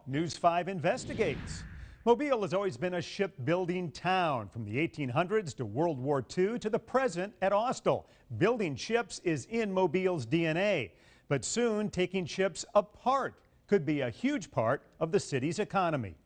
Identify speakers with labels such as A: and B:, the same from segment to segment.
A: News 5 investigates. Mobile has always been a shipbuilding town, from the 1800s to World War II to the present at Austell. Building ships is in Mobile's DNA, but soon taking ships apart could be a huge part of the city's economy.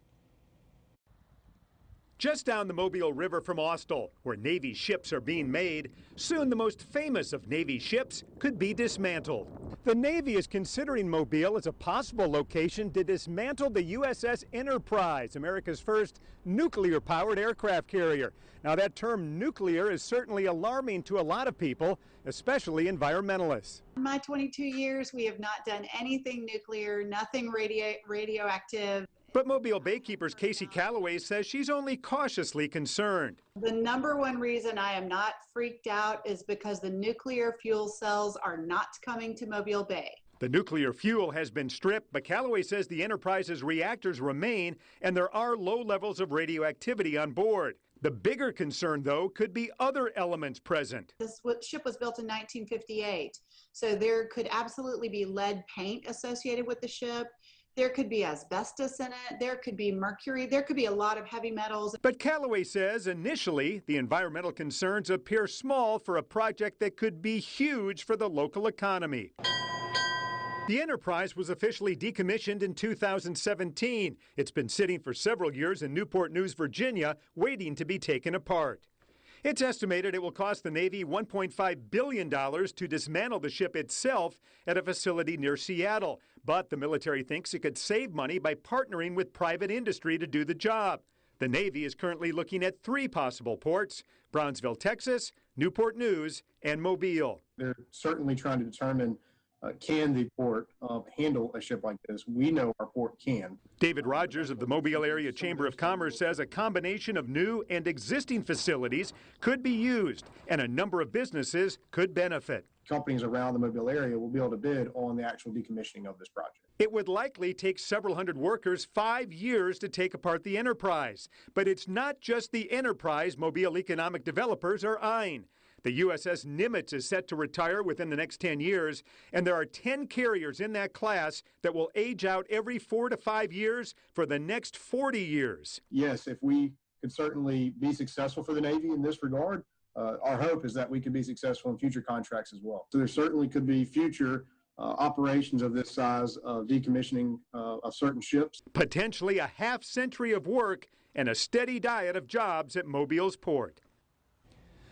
A: Just down the Mobile River from Austell, where Navy ships are being made, soon the most famous of Navy ships could be dismantled. The Navy is considering Mobile as a possible location to dismantle the USS Enterprise, America's first nuclear-powered aircraft carrier. Now, that term nuclear is certainly alarming to a lot of people, especially environmentalists.
B: In my 22 years, we have not done anything nuclear, nothing radioactive.
A: But Mobile Baykeeper's Casey Calloway says she's only cautiously concerned.
B: The number one reason I am not freaked out is because the nuclear fuel cells are not coming to Mobile Bay.
A: The nuclear fuel has been stripped, but Calloway says the Enterprise's reactors remain and there are low levels of radioactivity on board. The bigger concern, though, could be other elements present.
B: This ship was built in 1958, so there could absolutely be lead paint associated with the ship. There could be asbestos in it, there could be mercury, there could be a lot of heavy metals.
A: But Calloway says initially the environmental concerns appear small for a project that could be huge for the local economy. The Enterprise was officially decommissioned in 2017. It's been sitting for several years in Newport News, Virginia, waiting to be taken apart. It's estimated it will cost the Navy $1.5 billion to dismantle the ship itself at a facility near Seattle. But the military thinks it could save money by partnering with private industry to do the job. The Navy is currently looking at 3 possible ports: Brownsville, Texas, Newport News, and Mobile.
C: They're certainly trying to determine can the port handle a ship like this? We know our port can.
A: David Rogers of the Mobile Area Chamber of Commerce says a combination of new and existing facilities could be used, and a number of businesses could benefit.
C: Companies around the Mobile area will be able to bid on the actual decommissioning of this project.
A: It would likely take several hundred workers 5 years to take apart the Enterprise. But it's not just the Enterprise Mobile economic developers are eyeing. The USS Nimitz is set to retire within the next 10 years, and there are 10 carriers in that class that will age out every 4 to 5 years for the next 40 years.
C: Yes, if we could certainly be successful for the Navy in this regard, our hope is that we could be successful in future contracts as well. So there certainly could be future operations of this size of decommissioning of certain ships.
A: Potentially a half-century of work and a steady diet of jobs at Mobile's port.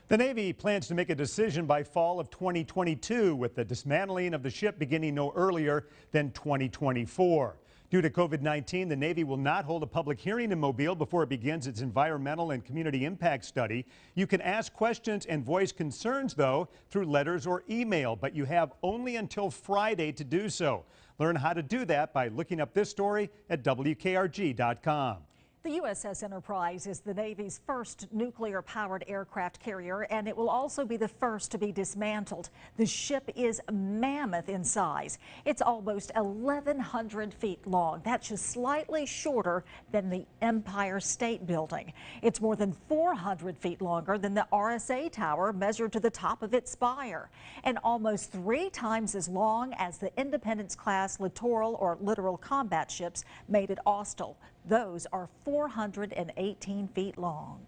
A: The Navy plans to make a decision by fall of 2022, with the dismantling of the ship beginning no earlier than 2024. Due to COVID-19, the Navy will not hold a public hearing in Mobile before it begins its environmental and community impact study. You can ask questions and voice concerns, though, through letters or email, but you have only until Friday to do so. Learn how to do that by looking up this story at WKRG.com.
D: The USS Enterprise is the Navy's first nuclear-powered aircraft carrier, and it will also be the first to be dismantled. The ship is mammoth in size. It's almost 1,100 feet long. That's just slightly shorter than the Empire State Building. It's more than 400 feet longer than the RSA Tower measured to the top of its spire, and almost 3 times as long as the Independence-class littoral or littoral combat ships made at Austell. Those are 418 feet long.